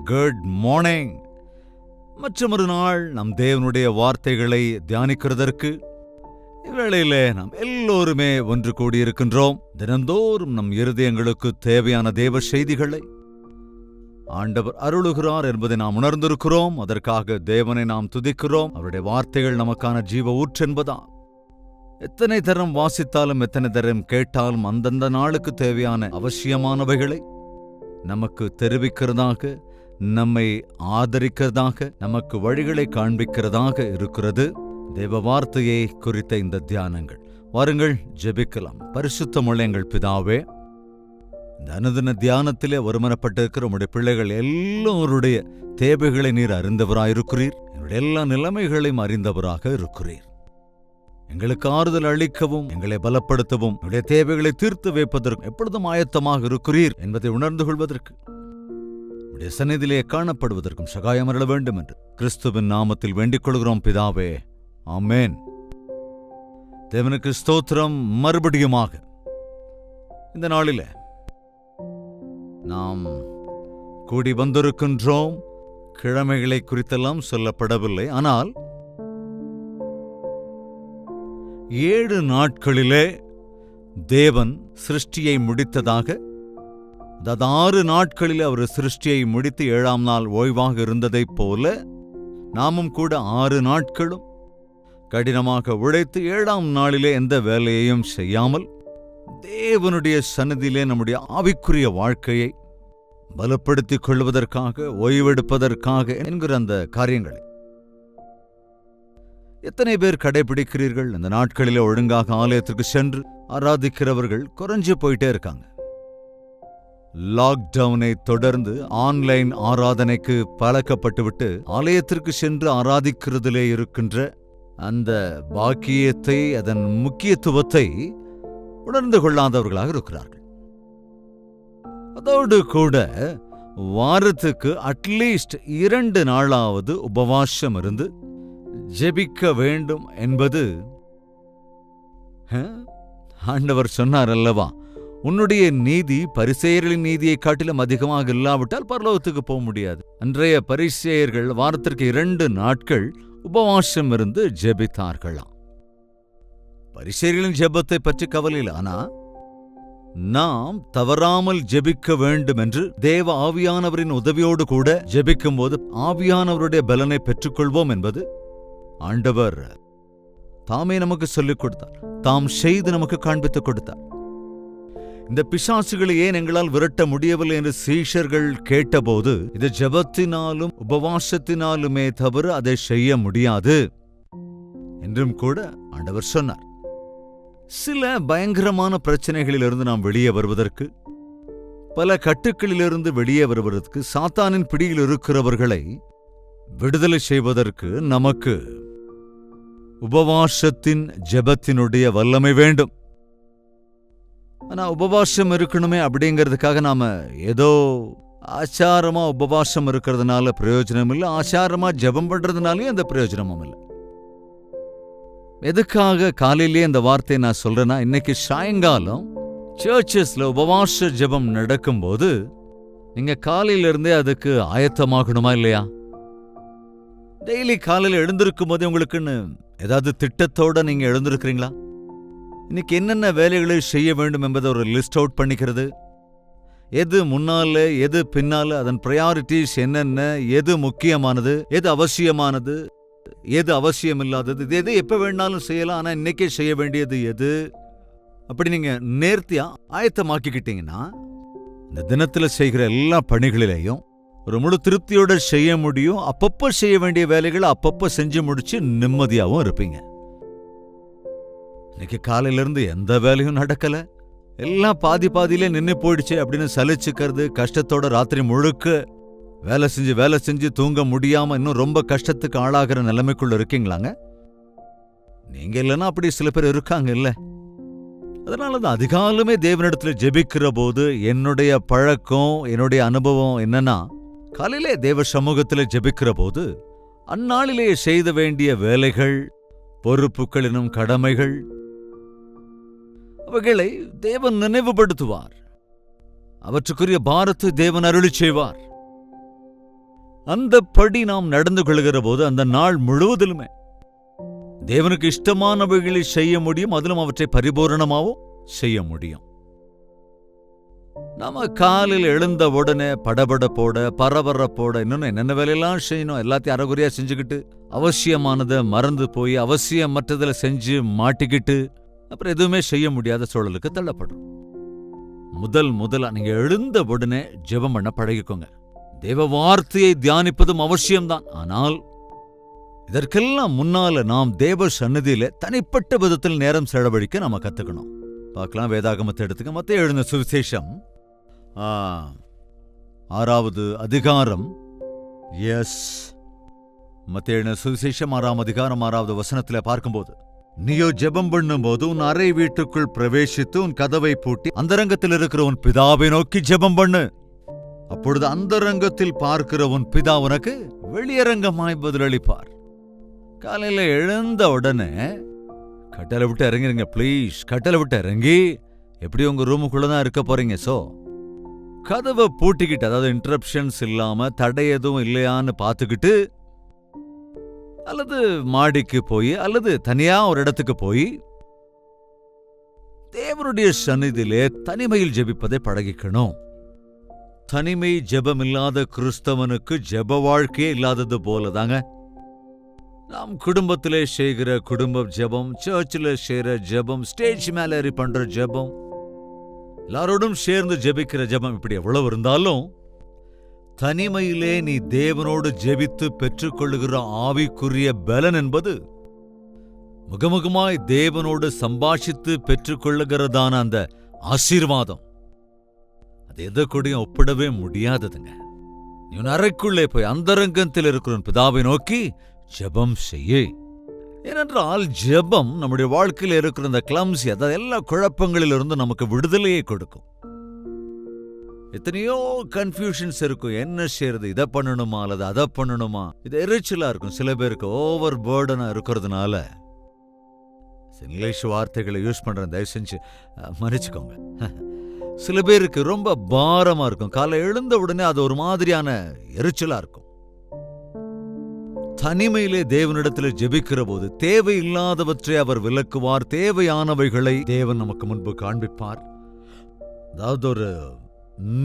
Good morning. மற்றொரு நாள் நம் தேவனுடைய வார்த்தைகளை தியானிக்கிறதற்கு இவ்வேளையிலே நாம் எல்லோருமே ஒன்று கூடியிருக்கின்றோம். தினந்தோறும் நம் இருதயங்களுக்கு தேவையான தேவ செய்திகளை ஆண்டவர் அருளுகிறார் என்பதை நாம் உணர்ந்திருக்கிறோம். அதற்காக தேவனை நாம் துதிக்கிறோம். அவருடைய வார்த்தைகள் நமக்கான ஜீவ ஊற்று என்பதா. எத்தனை தரம் வாசித்தாலும் எத்தனை தரம் கேட்டாலும் அந்தந்த நாளுக்கு தேவையான அவசியமானவைகளை நமக்கு தெரிவிக்கிறதாக, நம்மை ஆதரிக்கிறதாக, நமக்கு வழிகளை காண்பிக்கிறதாக இருக்கிறது தேவ வார்த்தையை குறித்த இந்த தியானங்கள். வாருங்கள் ஜெபிக்கலாம். பரிசுத்தமுள்ள எங்கள் பிதாவே, இந்த அனுதின தியானத்திலே ஒருமனப்பட்டிருக்கிற உம்முடைய பிள்ளைகள் எல்லோருடைய தேவைகளை நீர் அறிந்தவராயிருக்கிறீர். என்னுடைய எல்லா நிலைமைகளையும் அறிந்தவராக இருக்கிறீர். எங்களுக்கு ஆறுதல் அளிக்கவும், எங்களை பலப்படுத்தவும், என்னுடைய தேவைகளை தீர்த்து வைப்பதற்கு எப்பொழுதும் ஆயத்தமாக இருக்கிறீர் என்பதை உணர்ந்து கொள்வதற்கு, உடைய சந்நிதியிலே காணப்படுவதற்கும் சகாயம் அருள வேண்டும் என்று கிறிஸ்துவின் நாமத்தில் வேண்டிக் கொள்கிறோம் பிதாவே, ஆமென். தேவனுக்கு ஸ்தோத்திரம். மறுபடியுமாக இந்த நாளிலே நாம் கூடி வந்திருக்கின்றோம். கிழமைகளை குறித்தெல்லாம் சொல்லப்படவில்லை. ஆனால் 7 நாட்களிலே தேவன் சிருஷ்டியை முடித்ததாக, அதாவது 6 நாட்களிலே அவர் சிருஷ்டியை முடித்து 7ஆம் நாள் ஓய்வாக இருந்ததைப் போல நாமும் கூட 6 நாட்களும் கடினமாக உழைத்து 7ஆம் நாளிலே எந்த வேலையையும் செய்யாமல் தேவனுடைய சந்நிதியிலே நம்முடைய ஆவிக்குரிய வாழ்க்கையை பலப்படுத்திக் கொள்வதற்காக, ஓய்வெடுப்பதற்காக என்கிற அந்த காரியங்களை எத்தனை பேர் கடைபிடிக்கிறீர்கள்? அந்த நாட்களிலே ஒழுங்காக ஆலயத்திற்கு சென்று ஆராதிக்கிறவர்கள் குறைஞ்சு போயிட்டே இருக்காங்க. லாக்டவுனை தொடர்ந்து ஆன்லைன் ஆராதனைக்கு பழக்கப்பட்டுவிட்டு ஆலயத்திற்கு சென்று ஆராதிக்கிறதிலே இருக்கின்ற அந்த பாக்கியத்தை, அதன் முக்கியத்துவத்தை உணர்ந்து கொள்ளாதவர்களாக இருக்கிறார்கள். அதோடு கூட வாரத்துக்கு அட்லீஸ்ட் 2 நாளாவது உபவாசம் இருந்து ஜெபிக்க வேண்டும் என்பது, ஆண்டவர் சொன்னார் அல்லவா, உன்னுடைய நீதி பரிசேயர்களின் நீதியை காட்டிலும் அதிகமாக இல்லாவிட்டால் பரலோகத்துக்கு போக முடியாது. அன்றைய பரிசேயர்கள் வாரத்திற்கு 2 நாட்கள் உபவாசம் இருந்து ஜெபித்தார்களாம். பரிசேயர்களின் ஜெபத்தை பற்றி கவலை இல்லை. ஆனா நாம் தவறாமல் ஜெபிக்க வேண்டும் என்று தேவ ஆவியானவரின் உதவியோடு கூட ஜெபிக்கும் போது ஆவியானவருடைய பலனை பெற்றுக்கொள்வோம் என்பது ஆண்டவர் தாமே நமக்கு சொல்லிக் கொடுத்தார். தாம் செய்து நமக்கு காண்பித்துக் கொடுத்தார். இந்த பிசாசுகளை ஏன் எங்களால் விரட்ட முடியவில்லை என்று சீஷர்கள் கேட்டபோது, இது ஜெபத்தினாலும் உபவாசத்தினாலுமே தவிர அதை செய்ய முடியாது என்றும் கூட ஆண்டவர் சொன்னார். சில பயங்கரமான பிரச்சனைகளிலிருந்து நாம் வெளியே வருவதற்கு, பல கட்டுக்களிலிருந்து வெளியே வருவதற்கு, சாத்தானின் பிடியில் இருக்கிறவர்களை விடுதலை செய்வதற்கு நமக்கு உபவாசத்தின் ஜெபத்தினுடைய வல்லமை வேண்டும். ஆனா உபவாசம் இருக்கணுமே அப்படிங்கிறதுக்காக நாம ஏதோ ஆச்சாரமா உபவாசம் இருக்கிறதுனால பிரயோஜனம் இல்லை, ஆச்சாரமா ஜெபம் பண்றதுனாலே அந்த பிரயோஜனமும் இல்லை. எதுக்காக காலையிலேயே இந்த வார்த்தையை நான் சொல்றேன்னா, இன்னைக்கு சாயங்காலம் சர்ச்சஸ்ல உபவாச ஜெபம் நடக்கும்போது நீங்க காலையிலிருந்தே அதுக்கு ஆயத்தமாகணுமா இல்லையா? டெய்லி காலையில் எழுந்திருக்கும் போதே உங்களுக்குன்னு ஏதாவது திட்டத்தோட நீங்க எழுந்திருக்கிறீங்களா? இன்னைக்கு என்னென்ன வேலைகளை செய்ய வேண்டும் என்பதை ஒரு லிஸ்ட் அவுட் பண்ணிக்கிறது, எது முன்னால எது பின்னால, அதன் ப்ரையாரிட்டிஸ் என்னென்ன, எது முக்கியமானது, எது அவசியமானது, எது அவசியம் இல்லாதது, இது எது எப்ப வேணாலும் செய்யலாம், ஆனா இன்னைக்கே செய்ய வேண்டியது எது, அப்படி நீங்க நேர்த்தியா ஆயத்தமாக்கிக்கிட்டீங்கன்னா இந்த தினத்துல செய்கிற எல்லா பணிகளிலையும் ஒரு முழு திருப்தியோட செய்ய முடியும். அப்பப்ப செய்ய வேண்டிய வேலைகளை அப்பப்ப செஞ்சு முடிச்சு நிம்மதியாகவும் இருப்பீங்க. இன்னைக்கு காலையில இருந்து எந்த வேலையும் நடக்கல, எல்லாம் பாதியிலே நின்று போயிடுச்சு அப்படின்னு சலிச்சுக்கிறது, கஷ்டத்தோட ராத்திரி முழுக்க வேலை செஞ்சு தூங்க முடியாம இன்னும் ரொம்ப கஷ்டத்துக்கு ஆளாகிற நிலைமைக்குள்ள இருக்கீங்களாங்க? நீங்க இல்லைன்னா அப்படி சில பேர் இருக்காங்க இல்ல? அதனாலதான் அதிகாலமே தேவனிடத்துல ஜெபிக்கிற போது என்னுடைய பழக்கம், என்னுடைய அனுபவம் என்னன்னா, காலையிலே தேவ சமூகத்திலே ஜெபிக்கிற போது அந்நாளிலே செய்த வேண்டிய வேலைகள், பொறுப்புகள் எனும் கடமைகள், அவைகளை தேவன் நினைவுபடுத்துவார். அவற்றுக்குரிய பாரத்தை தேவன் அருளி செய்வார். அந்தப்படி நாம் நடந்து கொள்கிற போது அந்த நாள் முழுவதிலுமே தேவனுக்கு இஷ்டமானவைகளை செய்ய முடியும். அதிலும் அவற்றை பரிபூரணமாகவும் செய்ய முடியும். நம்ம காலில் எழுந்த உடனே படபடப்போட பரபரப்போட இன்னொன்னு என்னென்ன வேலையெல்லாம் செய்யணும் எல்லாத்தையும் அறகுறையா செஞ்சுக்கிட்டு அவசியமானதை மறந்து போய் அவசியமற்றதுல செஞ்சு மாட்டிக்கிட்டு அப்புறம் எதுவுமே செய்ய முடியாத சூழலுக்கு தள்ளப்படும். முதலா நீங்க எழுந்த உடனே ஜெபம் பண்ண பழகிக்கோங்க. தேவ வார்த்தையை தியானிப்பதும் அவசியம்தான். ஆனால் இதற்கெல்லாம் முன்னால நாம் தேவ சந்நிதியில தனிப்பட்ட விதத்தில் நேரம் செலவழிக்க நாம கத்துக்கணும். பார்க்கலாம், வேதாகமத்தை எடுத்துக்க. மத்தேயு எழுதின சுவிசேஷம் 6வது அதிகாரம். மத்தேயு எழுதின சுவிசேஷம் 6ஆம் அதிகாரம் 6வது வசனத்துல பார்க்கும்போது, நீயோ ஜெபம் பண்ணும்போது உன் அறை வீட்டுக்குள் பிரவேசித்து உன் கதவை பூட்டி அந்தரங்கத்தில் இருக்கிற உன் பிதாவை நோக்கி ஜெபம் பண்ணு. அப்பொழுது அந்தரங்கத்தில் பார்க்கிற உன் பிதா உனக்கு வெளியரங்கமாய் பதிலளிப்பார். காலையில எழுந்த உடனே கட்டளை விட்டு இறங்கிருங்க ப்ளீஸ். கட்டளை விட்டு இறங்கி எப்படி உங்க ரூமுக்குள்ளதான் இருக்க போறீங்க. சோ கதவை பூட்டிக்கிட்டு, அதாவது இன்டரப்ஷன்ஸ் இல்லாம தடை எதுவும் இல்லையான்னு பார்த்துக்கிட்டு, அல்லது மாடிக்கு போய் அல்லது தனியா ஒரு இடத்துக்கு போய் தேவனுடைய சந்நிதியிலே தனிமையில் ஜெபிப்பதை பழகிக்கணும். தனிமை ஜெபம் இல்லாத கிறிஸ்தவனுக்கு ஜெப வாழ்க்கையே இல்லாதது போலதாங்க. நாம் குடும்பத்திலே செய்கிற குடும்ப ஜெபம், சர்ச்சில் செய்கிற ஜெபம், ஸ்டேஜ் மேல ஏறி பண்ற ஜெபம், எல்லாரோடும் சேர்ந்து ஜெபிக்கிற ஜெபம், இப்படி எவ்வளவு இருந்தாலும் தனிமையிலே நீ தேவனோடு ஜெபித்து பெற்றுக்கொள்ளுகிற ஆவிக்குரிய பலன் என்பது முகமுகமாய் தேவனோடு சம்பாஷித்து பெற்றுக்கொள்ளுகிறதான அந்த ஆசீர்வாதம், அது எதை கூடயும் ஒப்பிடவே முடியாததுங்க. நீ உன் அறைக்குள்ளே போய் அந்தரங்கத்தில் இருக்கிற பிதாவை நோக்கி ஜெபம் செய்ய. ஏனென்றால் ஜெபம் நம்முடைய வாழ்க்கையில் இருக்கிற இந்த கிளம்சி, அதாவது எல்லா குழப்பங்களிலிருந்து நமக்கு விடுதலையை கொடுக்கும். எத்தனையோ கன்ஃபியூஷன்ஸ் இருக்கும். என்ன செய்யறது, இதை பண்ணணுமா அல்லது அதை பண்ணணுமா, இது எரிச்சலா இருக்கும். சில பேருக்கு ஓவர் பேர்டனா இருக்கிறதுனால இங்கிலீஷ் வார்த்தைகளை யூஸ் பண்றேன், தயவு செஞ்சு மன்னிச்சுக்கோங்க. சில பேருக்கு ரொம்ப பாரமா இருக்கும். காலை எழுந்த உடனே அது ஒரு மாதிரியான எரிச்சலா இருக்கும். தனிமையிலே தேவனிடத்தில் ஜெபிக்கிற போது தேவையில்லாதவற்றை அவர் விலக்குவார், தேவையானவைகளை தேவன் நமக்கு முன்பு காண்பிப்பார். அதாவது ஒரு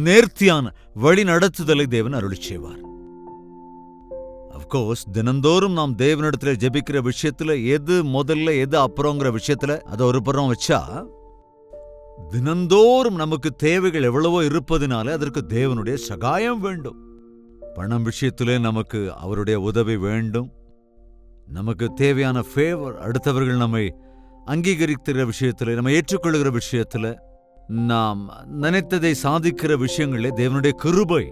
நேர்த்தியான வழி நடத்துதலை தேவன் அருளி செய்வார். அப்கோர்ஸ் தினந்தோறும் நாம் தேவனிடத்தில் ஜெபிக்கிற விஷயத்துல எது முதல்ல எது அப்புறங்கிற விஷயத்துல அதை ஒரு புறம் வச்சா, தினந்தோறும் நமக்கு தேவைகள் எவ்வளவோ இருப்பதினாலே அதற்கு தேவனுடைய சகாயம் வேண்டும். பணம் விஷயத்திலே நமக்கு அவருடைய உதவி வேண்டும். நமக்கு தேவையான ஃபேவர், அடுத்தவர்கள் நம்மை அங்கீகரிக்கிற விஷயத்துல, நம்ம ஏற்றுக்கொள்கிற விஷயத்துல, நாம் நினைத்ததை சாதிக்கிற விஷயங்களே தேவனுடைய கிருபை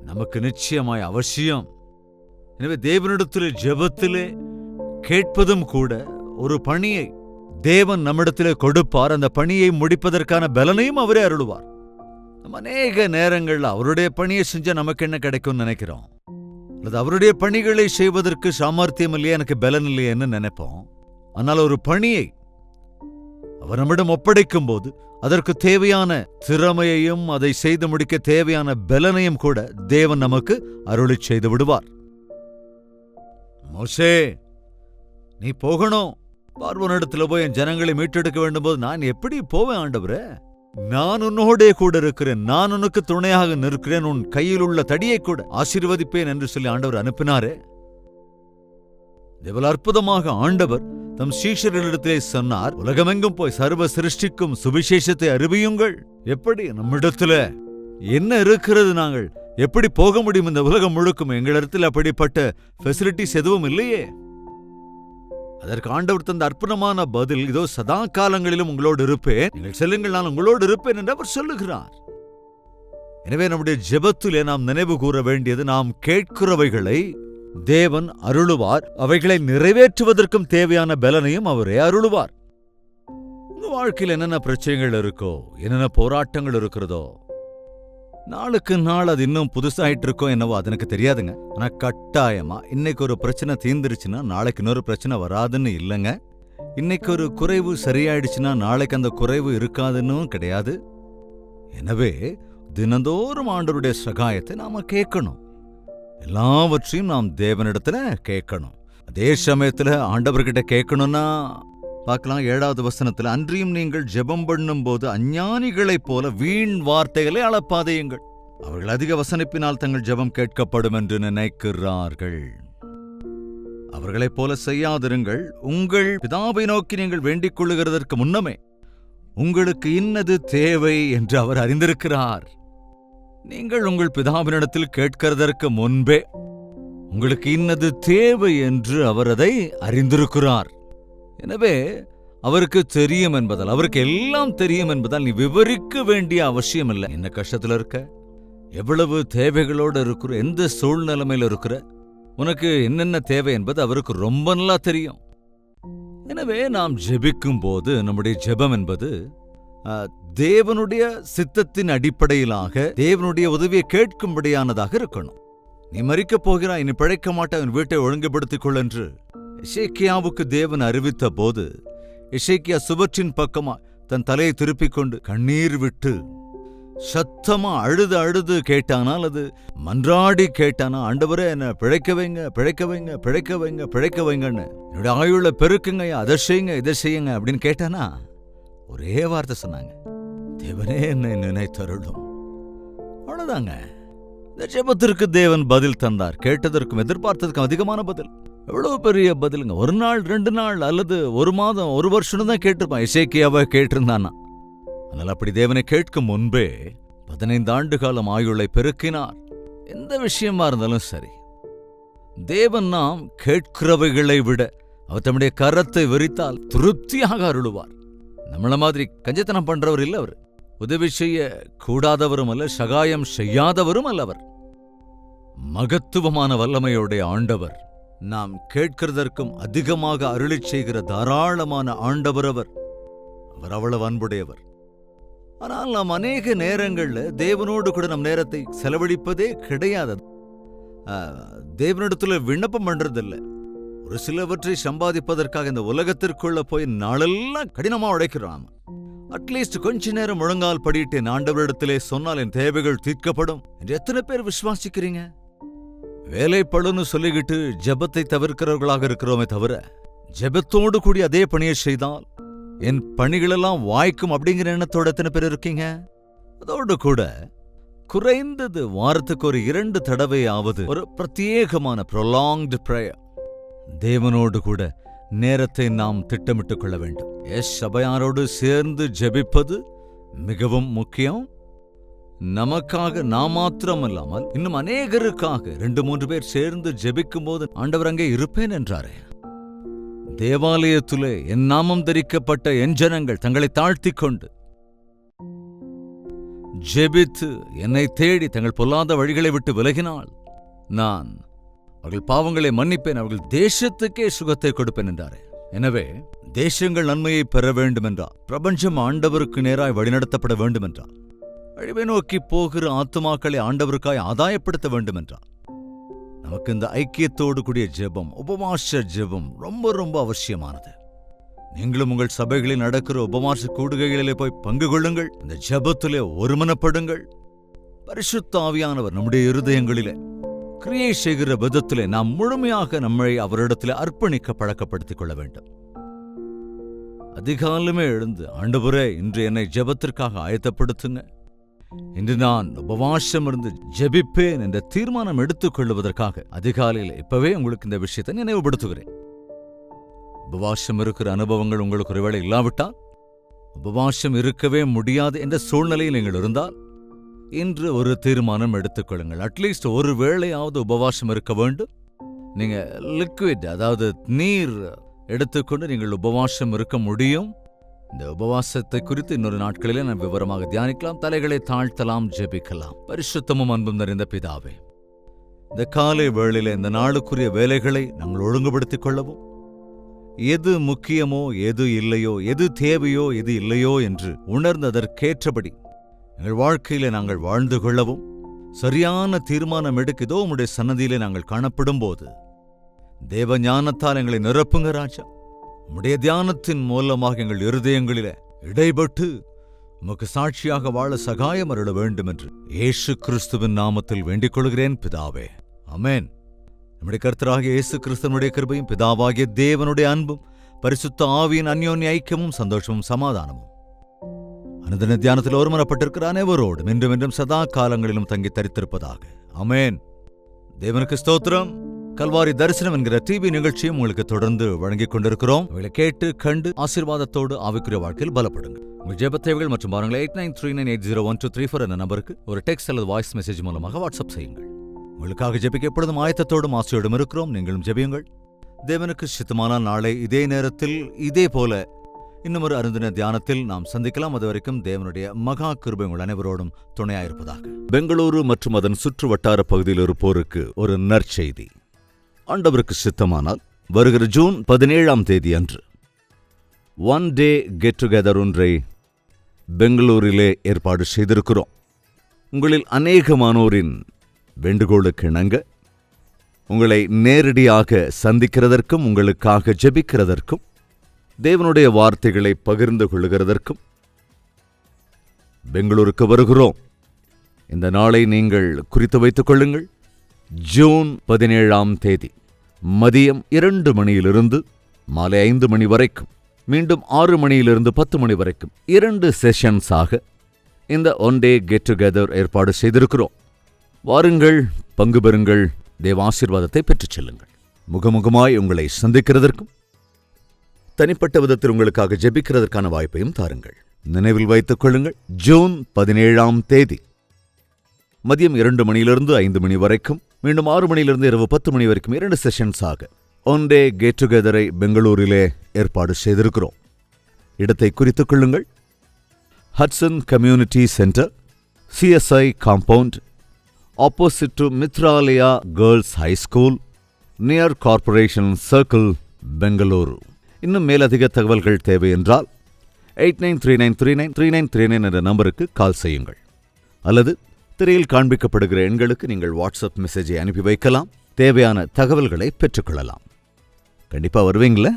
நமக்கு நிச்சயமாய் அவசியம். எனவே தேவனிடத்திலே ஜெபத்திலே கேட்பதும் கூட ஒரு பணியை தேவன் நம்மிடத்திலே கொடுப்பார். அந்த பணியை முடிப்பதற்கான பலனையும் அவரே அருளுவார். நம்ம அநேக நேரங்கள்ல அவருடைய பணியை செஞ்சா நமக்கு என்ன கிடைக்கும்னு நினைக்கிறோம், அல்லது அவருடைய பணிகளை செய்வதற்கு சாமர்த்தியம் இல்லையா, எனக்கு பலன் இல்லையேன்னு நினைப்போம். ஆனால் ஒரு பணியை அவர் நம்மிடம் ஒப்படைக்கும் போது அதற்கு தேவையான திறமையையும் அதை செய்து முடிக்க தேவையான பலனையும் கூட தேவன் நமக்கு அருளி செய்து விடுவார். மோசே, நீ போகணும், பார்வோனிடத்துல போய் என் ஜனங்களை மீட்டெடுக்க வேண்டும் போது நான் எப்படி போவேன் ஆண்டவரே? நான் உன்னோடே கூட இருக்கிறேன், நான் உனக்கு துணையாக நிற்கிறேன், உன் கையில் உள்ள தடியை கூட ஆசீர்வதிப்பேன் என்று சொல்லி ஆண்டவர் அனுப்பினாரே. எவ்வளவு அற்புதமாக ஆண்டவர் தம் சீஷர்களிடத்திலே சொன்னார், உலகமெங்கும் போய் சர்வ சிருஷ்டிக்கும் சுவிசேஷத்தை அறிவியுங்கள். எப்படி நம்மிடத்துல என்ன இருக்கிறது, நாங்கள் எப்படி போக முடியும் இந்த உலகம் முழுக்கும்? எங்களிடத்தில் அப்படிப்பட்ட ஃபெசிலிட்டிஸ் எதுவும் இல்லையே. அதற்கு ஆண்டவர் தந்த அற்புதமான பதில், இதோ சதா காலங்களிலும் உங்களோடு இருப்பேன், நீங்கள் செல்லுங்கள், நான் உங்களோடு இருப்பேன் என்று அவர் சொல்லுகிறார். எனவே நம்முடைய ஜெபத்திலே நாம் நினைவு கூற வேண்டியது, நாம் கேட்கிறவைகளை தேவன் அருளுவார், அவைகளை நிறைவேற்றுவதற்கும் தேவையான பலனையும் அவரே அருளுவார். உங்க வாழ்க்கையில் என்னென்ன பிரச்சனைகள் இருக்கோ, என்னென்ன போராட்டங்கள் இருக்கிறதோ, நாளுக்கு நாள் அது இன்னும் புதுசாயிட்டு இருக்கோ என்னவோ அது எனக்கு தெரியாதுங்க. ஆனா கட்டாயமா இன்னைக்கு ஒரு பிரச்சனை தீர்ந்துருச்சுன்னா நாளைக்கு இன்னொரு பிரச்சனை வராதுன்னு இல்லைங்க. இன்னைக்கு ஒரு குறைவு சரியாயிடுச்சுன்னா நாளைக்கு அந்த குறைவு இருக்காதுன்னு கிடையாது. எனவே தினந்தோறும் ஆண்டவருடைய சகாயத்தை நாம கேட்கணும். எல்லாவற்றையும் நாம் தேவனிடத்துல கேட்கணும். அதே சமயத்துல ஆண்டவர்கிட்ட கேட்கணும்னா பார்க்கலாம் 7வது வசனத்துல, அன்றியும் நீங்கள் ஜெபம் பண்ணும் போது அஞ்ஞானிகளைப் போல வீண் வார்த்தைகளை அளப்பாதையுங்கள், அவர்கள் அதிக வசனிப்பினால் தங்கள் ஜெபம் கேட்கப்படும் என்று நினைக்கிறார்கள். அவர்களைப் போல செய்யாதிருங்கள். உங்கள் பிதாவை நோக்கி நீங்கள் வேண்டிக் கொள்ளுகிறதற்கு முன்னமே உங்களுக்கு இன்னது தேவை என்று அவர் அறிந்திருக்கிறார். நீங்கள் உங்கள் பிதாவினிடத்தில் கேட்கிறதற்கு முன்பே உங்களுக்கு இன்னது தேவை என்று அவர் அதை அறிந்திருக்கிறார். எனவே அவருக்கு தெரியும் என்பதால், அவருக்கு எல்லாம் தெரியும் என்பதால் நீ விவரிக்க வேண்டிய அவசியம் இல்லை. என்ன கஷ்டத்தில் இருக்க, எவ்வளவு தேவைகளோடு இருக்கிற, எந்த சூழ்நிலைமையில் இருக்கிற, உனக்கு என்னென்ன தேவை என்பது அவருக்கு ரொம்ப நல்லா தெரியும். எனவே நாம் ஜெபிக்கும் போது நம்முடைய ஜெபம் என்பது தேவனுடைய சித்தத்தின் அடிப்படையிலாக தேவனுடைய உதவியை கேட்கும்படியானதாக இருக்கணும். நீ மரிக்கப் போகிறாய், நீ பிழைக்க மாட்டாய், உன் வீட்டை ஒழுங்குபடுத்திக் கொள் என்று எசேக்கியாவுக்கு தேவன் அறிவித்த போது எசேக்கியா சுவற்றின் பக்கமா தன் தலையை திருப்பிக் கொண்டு கண்ணீர் விட்டு சத்தமா அழுது அழுது கேட்டானால், அது மன்றாடி கேட்டானா, ஆண்டவரே என்ன பிழைக்க வைங்க, பிழைக்க வைங்க, பிழைக்க வைங்க, பிழைக்க வைங்கன்னு, என்னுடைய ஆயுள பெருக்குங்க, அதை செய்யுங்க, இதை செய்யுங்க அப்படின்னு கேட்டானா, ஒரே வார்த்தை சொன்னாங்க, தேவனே என்னை நினைத்தருளும். அவ்வளவுதாங்க. இந்த ஜெபத்திற்கு தேவன் பதில் தந்தார். கேட்டதற்கும் எதிர்பார்த்ததற்கும் அதிகமான பதில். எவ்வளவு பெரிய பதிலுங்க. 1 நாள் 2 நாள் அல்லது 1 மாதம் 1 வருஷம் தான் கேட்டிருப்பான். எசேக்கியாவை கேட்டிருந்தானா. ஆனால் அப்படி தேவனை கேட்கும் முன்பே 15 ஆண்டு காலம் ஆயுளை பெருக்கினார். எந்த விஷயமா இருந்தாலும் சரி, தேவன் நாம் கேட்கிறவைகளை விட அவர் தம்முடைய கரத்தை விரித்தால் திருப்தியாக அருளுவார். நம்மள மாதிரி கஞ்சத்தனம் பண்றவர் இல்ல. அவர் உதவி செய்ய கூடாதவரும் அல்ல, சகாயம் செய்யாதவரும் அல்ல. அவர் மகத்துவமான வல்லமையுடைய ஆண்டவர். நாம் கேட்கிறதற்கும் அதிகமாக அருளிச் செய்கிற தாராளமான ஆண்டவர் அவர். அவர் அவ்வளவு அன்புடையவர். ஆனால் நாம் அநேக நேரங்கள்ல தேவனோடு கூட நம் நேரத்தை செலவழிப்பதே கிடையாது. தேவனிடத்துல விண்ணப்பம் பண்றதில்லை. ஒரு சிலவற்றை சம்பாதிப்பதற்காக இந்த உலகத்திற்குள்ள போய் நாளெல்லாம் கடினமா உழைக்கிறோம். அட்லீஸ்ட் கொஞ்ச நேரம் முழங்கால் படிட்டு ஆண்டவரிடத்திலே சொன்னால் என் தேவைகள் தீர்க்கப்படும் என்று எத்தனை பேர் விசுவாசிக்கிறீங்க? வேலைப்படுன்னு சொல்லிக்கிட்டு ஜெபத்தை தவிர்க்கிறவர்களாக இருக்கிறோமே தவிர, ஜெபத்தோடு கூடி அதே பணியை செய்தால் என் பணிகளெல்லாம் வாய்க்கும் அப்படிங்கிற எண்ணத்தோட எத்தனை பேர் இருக்கீங்க? அதோடு கூட குறைந்தது வாரத்துக்கு ஒரு 2 தடவையாவது ஒரு பிரத்யேகமான prolonged prayer, தேவனோடு கூட நேரத்தை நாம் திட்டமிட்டுக் கொள்ள வேண்டும். சபையாரோடு சேர்ந்து ஜெபிப்பது மிகவும் முக்கியம். நமக்காக நாம் மாத்திரமல்லாமல் இன்னும் அநேகருக்காக 2-3 பேர் சேர்ந்து ஜெபிக்கும் போது ஆண்டவர் அங்கே இருப்பேன் என்றாரே. தேவாலயத்திலே என் நாமம் தரிக்கப்பட்ட என் ஜனங்கள் தங்களை தாழ்த்திக் கொண்டு ஜெபித்து என்னை தேடி தங்கள் பொல்லாத வழிகளை விட்டு விலகினால் நான் அவர்கள் பாவங்களை மன்னிப்பேன், அவர்கள் தேசத்துக்கே சுகத்தை கொடுப்பேன் என்றாரே. எனவே தேசங்கள் நன்மையை பெற வேண்டும் என்றால், பிரபஞ்சம் ஆண்டவருக்கு நேராய் வழிநடத்தப்பட வேண்டும் என்றால், அழிவை நோக்கி போகிற ஆத்துமாக்களை ஆண்டவருக்காய் ஆதாயப்படுத்த வேண்டும் என்றால், நமக்கு இந்த ஐக்கியத்தோடு கூடிய ஜெபம், உபவாச ஜெபம் ரொம்ப ரொம்ப அவசியமானது. நீங்களும் உங்கள் சபைகளில் நடக்கிற உபவாச கூடுகைகளிலே போய் பங்கு கொள்ளுங்கள். இந்த ஜெபத்திலே ஒருமனப்படுங்கள். பரிசுத்த ஆவியானவர் நம்முடைய இருதயங்களிலே கிரியை செய்கிற விதத்திலே நாம் முழுமையாக நம்மை அவரிடத்திலே அர்ப்பணிக்க பழக்கப்படுத்திக் கொள்ள வேண்டும். அதிகாலமே எழுந்து, ஆண்டவரே இன்று என்னை ஜெபத்திற்காக ஆயத்தப்படுத்துங்க, இன்று நான் உபவாசம் இருந்து ஜெபிப்பேன் என்ற தீர்மானம் எடுத்துக் கொள்வதற்காக அதிகாலையில் இப்பவே உங்களுக்கு இந்த விஷயத்தை நினைவுபடுத்துகிறேன். உபவாசம் இருக்கிற அனுபவங்கள் உங்களுக்கு ஒருவேளை இல்லாவிட்டால், உபவாசம் இருக்கவே முடியாது என்ற சூழ்நிலையில் நீங்கள் இருந்தால், இன்று ஒரு தீர்மானம் எடுத்துக்கொள்ளுங்கள். அட்லீஸ்ட் ஒரு வேளையாவது உபவாசம் இருக்க வேண்டும். நீங்க லிக்விட், அதாவது நீர் எடுத்துக்கொண்டு நீங்கள் உபவாசம் இருக்க முடியும். இந்த உபவாசத்தை குறித்து இன்னொரு நாட்களிலே நாம் விவரமாக தியானிக்கலாம். தலைகளை தாழ்த்தலாம், ஜெபிக்கலாம். பரிசுத்தமும் அன்பும் நிறைந்த பிதாவே, இந்த காலை வேளையில இந்த நாளுக்குரிய வேலைகளை நாங்கள் ஒழுங்குபடுத்திக் கொள்ளவும், எது முக்கியமோ எது இல்லையோ, எது தேவையோ எது இல்லையோ என்று உணர்ந்ததற்கேற்றபடி எங்கள் வாழ்க்கையில நாங்கள் வாழ்ந்து கொள்ளவும், சரியான தீர்மானம் எடுக்க இதோ உம்முடைய சன்னதியிலே நாங்கள் காணப்படும் போது தேவ ஞானத்தால் எங்களை நிரப்புங்க ராஜா. உம்முடைய தியானத்தின் மூலமாக எங்கள் இருதயங்களிலே இடைப்பட்டு உமக்கு சாட்சியாக வாழ சகாயம் அருள வேண்டும் என்று இயேசு கிறிஸ்துவின் நாமத்தில் வேண்டிக் கொள்கிறேன் பிதாவே. ஆமென். நம்முடைய கர்த்தராகிய இயேசு கிறிஸ்துவினுடைய கிருபையும் பிதாவாகிய தேவனுடைய அன்பும் பரிசுத்த ஆவியின் அந்யோன்ய ஐக்கியமும் சந்தோஷமும் சமாதானமும் அனுதின தியானத்தில் ஒருமனப்பட்டிருக்கிற அனைவரோடும் இன்றும் என்றும் சதா காலங்களிலும் தங்கி தரித்திருப்பதாக. ஆமென். தேவனுக்கு ஸ்தோத்திரம். கல்வாரி தரிசனம் என்கிற டிவி நிகழ்ச்சியும் உங்களுக்கு தொடர்ந்து வழங்கிக் கொண்டிருக்கிறோம். உங்களை கேட்டு கண்டு ஆசீர்வாதத்தோடு ஆவிக்குரிய வாழ்க்கையில் பலப்படுங்க. உங்கள் ஜெப தேவைகள் மற்றும் பாருங்கள் 8939801234 என்ற நம்பருக்கு ஒரு டெக்ஸ்ட் அல்லது வாய்ஸ் மெசேஜ் மூலமாக வாட்ஸ்அப் செய்யுங்கள். உங்களுக்காக ஜெபிக்க எப்பொழுதும் ஆயத்தத்தோடும் ஆசையோடும் இருக்கிறோம். நீங்களும் ஜெபியுங்கள். தேவனுக்கு சித்தமான நாளை இதே நேரத்தில் இதே போல இன்னும் ஒரு அருந்தின தியானத்தில் நாம் சந்திக்கலாம். அதுவரைக்கும் தேவனுடைய மகா கிருபை உங்கள் அனைவரோடும் துணையாயிருப்பதாக. பெங்களூரு மற்றும் அதன் சுற்று வட்டார பகுதியில் இருப்போருக்கு ஒரு நற்செய்தி. ஆண்டவருக்கு சித்தமானால் வருகிற ஜூன் 17 அன்று ஒன் டே கெட் டுகெதர் ஒன்றை பெங்களூரிலே ஏற்பாடு செய்திருக்கிறோம். உங்களில் அநேகமானோரின் வேண்டுகோளுக்கு இணங்க உங்களை நேரடியாக சந்திக்கிறதற்கும் உங்களுக்காக ஜெபிக்கிறதற்கும் தேவனுடைய வார்த்தைகளை பகிர்ந்து கொள்ளுகிறதற்கும் பெங்களூருக்கு வருகிறோம். இந்த நாளை நீங்கள் குறித்து வைத்துக் கொள்ளுங்கள். ஜூன் 17 மதியம் 2 மணியிலிருந்து மாலை 5 மணி வரைக்கும், மீண்டும் 6 மணியிலிருந்து 10 மணி வரைக்கும் 2 செஷன்ஸாக இந்த ஒன் டே கெட் டுகெதர் ஏற்பாடு செய்திருக்கிறோம். வாருங்கள், பங்கு பெறுங்கள், தேவ ஆசீர்வாதத்தை பெற்றுச் செல்லுங்கள். முகமுகமாய் உங்களை சந்திக்கிறதற்கும் தனிப்பட்ட விதத்தில் உங்களுக்காக ஜெபிக்கிறதற்கான வாய்ப்பையும் தாருங்கள். நினைவில் வைத்துக் கொள்ளுங்கள், ஜூன் 17 மதியம் 2 மணியிலிருந்து 5 மணி வரைக்கும், மீண்டும் 6 மணியிலிருந்து இரவு 10 மணி வரைக்கும் 2 செஷன்ஸாக ஒன் டே கெட் டுகெதரை பெங்களூரிலே ஏற்பாடு செய்திருக்கிறோம். இடத்தை குறித்துக் கொள்ளுங்கள். Hudson community centre, CSI compound, opposite to Mitralaya girls high school, near corporation circle, Bengaluru. இன்னும் மேலதிக தகவல்கள் தேவை என்றால் 8939393939 என்ற நம்பருக்கு கால் செய்யுங்கள். அல்லது திரையில் காண்பிக்கப்படுகிற எண்களுக்கு நீங்கள் வாட்ஸ்அப் மெசேஜை அனுப்பி வைக்கலாம். தேவையான தகவல்களை பெற்றுக்கொள்ளலாம். கண்டிப்பா வருவீங்களா?